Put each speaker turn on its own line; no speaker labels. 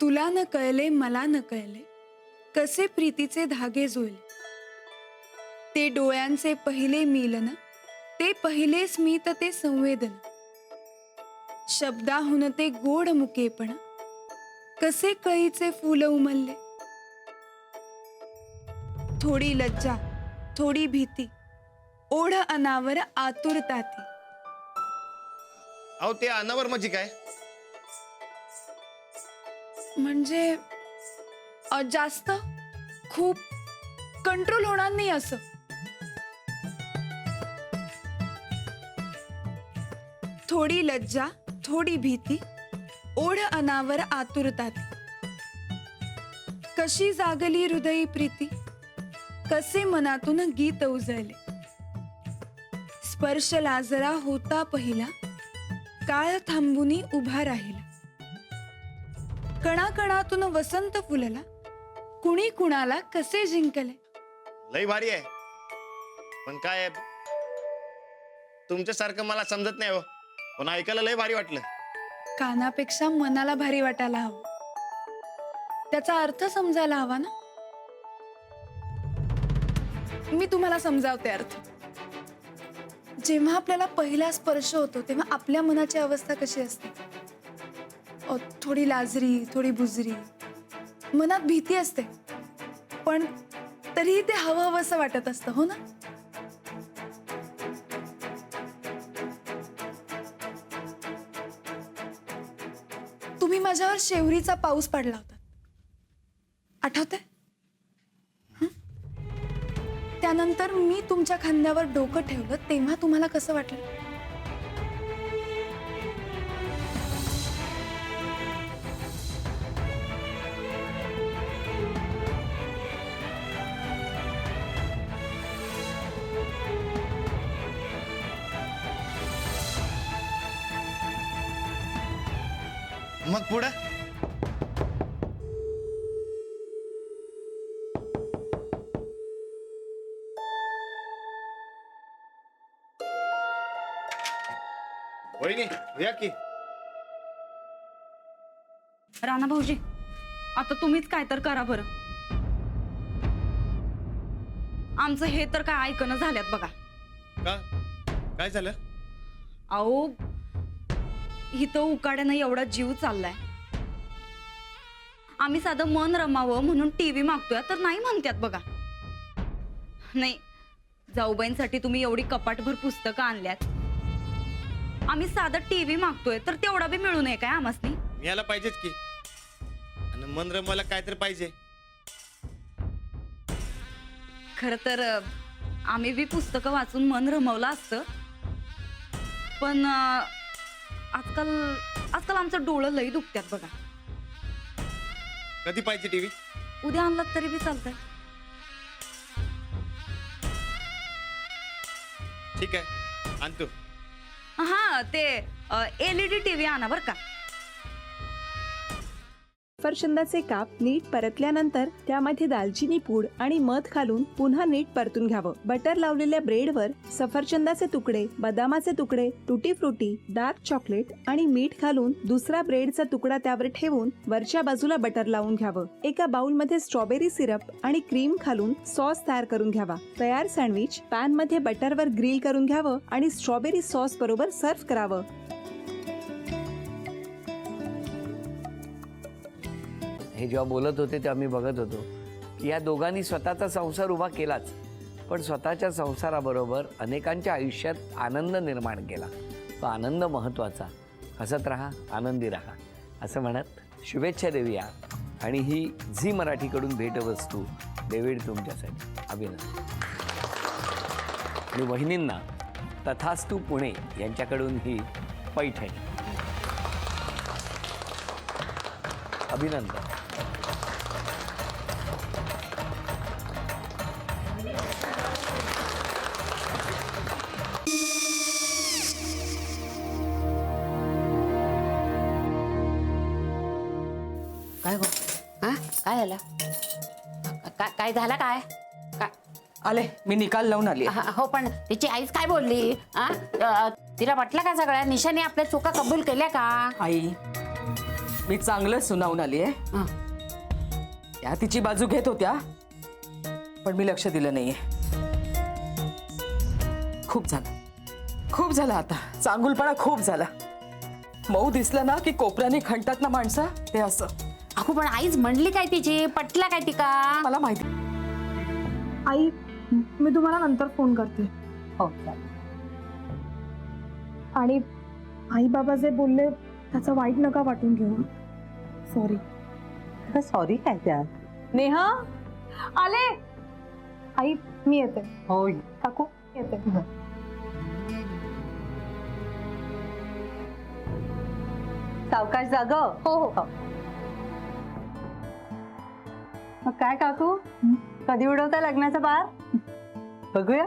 तुला न कळले मला न कळले कसे प्रीतीचे धागे जुळले. ते डोळ्यांचे पहिले मिलन, ते पहिले स्मित ते संवेदन. शब्दाहून ते गोड मुकेपण, कसे कळीचे फूल उमलले. थोडी लज्जा, थोडी भीती, ओढ अनावर आतुरता ती.
अहो ते अनावर म्हणजे काय?
म्हणजे जास्त खूप कंट्रोल होणार नाही असं. थोडी लज्जा, थोडी भीती, ओढ अनावर आतुरता ती. कशी जागली हृदयी प्रीती, कसे मनातून गीत उजळले. स्पर्श लाजरा होता पहिला, काळ थांबुनी उभा राहिला. कणाकणातून वसंत फुलला, कुणी कुणाला कसे जिंकले.
लई भारी आहे, पण काय तुमच्यासारखं मला समजत नाही हो, पण ऐकायला लई भारी वाटलं.
कानापेक्षा मनाला भारी वाटायला हवं, त्याचा अर्थ समजायला हवा ना. मी तुम्हाला समजावते अर्थ. जेव्हा आपल्याला पहिला स्पर्श होतो तेव्हा आपल्या मनाची अवस्था कशी असते? थोडी लाजरी, थोडी बुजरी, मनात भीती असते, पण तरीही ते हवं हवंसं वाटत असतं, हो ना. तुम्ही माझ्यावर शेवरीचा पाऊस पडला होता, आठवतंय? त्यानंतर मी तुमच्या खांद्यावर डोकं ठेवलं तेव्हा तुम्हाला कसं वाटलं?
मग पुढे वहिनी या की.
राणा भाऊजी, आता तुम्हीच काय तर करा बरं. आमचं हे तर काय ऐकणं झाल्यात बघा.
का काय झालं?
अहो इथं उकाड्यानं एवढा जीव चाललाय. आम्ही साधं मन रमावं म्हणून टीव्ही मागतोय तर नाही म्हणतात बघा. नाही, जाऊबाईंसाठी तुम्ही एवढी कपाटभर पुस्तकं आणल्यात, आम्ही साधं टीव्ही मागतोय तर तेवढा बी मिळू नये काय आम्हासनी?
मिळायला पाहिजेच की, आणि मन रमायला काय तर पाहिजे.
खर तर आम्ही बी पुस्तकं वाचून मन रमवलं असतं, पण आजकाल आमचं डोळं लई दुखत्यात बघा.
कधी पाहिजे टीव्ही?
उद्या आणलात तरी बी चालतंय.
ठीक आहे, आणतो.
हा, ते LED टीव्ही आणा बर का.
सफरचंदाचे काप नीट परतल्यानंतर त्यामध्ये दालचिनी पूड आणि मध घालून पुन्हा नीट परतून घ्यावं. बटर लावलेल्या ब्रेडवर सफरचंदाचे तुकडे, बदामाचे तुकडे, टुटी फ्रुटी, डार्क चॉकलेट आणि मीठ घालून दुसरा ब्रेडचा तुकडा त्यावर ठेवून वरच्या बाजूला बटर लावून घ्यावं. एका बाउलमध्ये स्ट्रॉबेरी सिरप आणि क्रीम घालून सॉस तयार करून घ्यावा. तयार सँडविच पॅन मध्ये बटरवर ग्रिल करून घ्यावं आणि स्ट्रॉबेरी सॉस बरोबर सर्व्ह करावं.
हे जेव्हा बोलत होते तेव्हा मी बघत होतो की या दोघांनी स्वतःचा संसार उभा केलाच, पण स्वतःच्या संसाराबरोबर अनेकांच्या आयुष्यात आनंद निर्माण केला. तो आनंद महत्त्वाचा. हसत राहा, आनंदी राहा असं म्हणत शुभेच्छा देऊया. आणि ही झी मराठीकडून भेटवस्तू डेव्हिड तुमच्यासाठी. अभिनंदन. आणि वहिनींना तथास्तू पुणे यांच्याकडून ही पैठणी. अभिनंदन.
काय गो? हा, काय झालं? काय झालं? काय
आले, मी निकाल लावून आली.
हो, पण तिची आईच काय बोलली? तिला म्हटलं का सगळ्या निशाने आपल्या चुका कबूल केल्या का?
आई, मी चांगलं सुनावून आली आहे.
हं.
त्या तिची बाजू घेत होत्या पण मी लक्ष दिलं नाहीये. खूप झालं आता. चांगुलपणा खूप झाला. मऊ दिसलं ना की कोपऱ्याने खणतात ना माणसं, ते असं.
अगो पण आईच म्हणली काय तिची, पटला काय तिका?
मला माहिती.
आई मी तुम्हाला नंतर फोन करते.
हो
आणि आई बाबा जे बोलले त्याचं वाईट नका वाटून घेऊ. सॉरी.
सॉरी काय त्या
नेहा आले. आई मी येते.
होय
काकू येते.
सावकाश जाग.
हो हो.
मग काय काकू, कधी उडवता लग्नाचा बार? बघूया.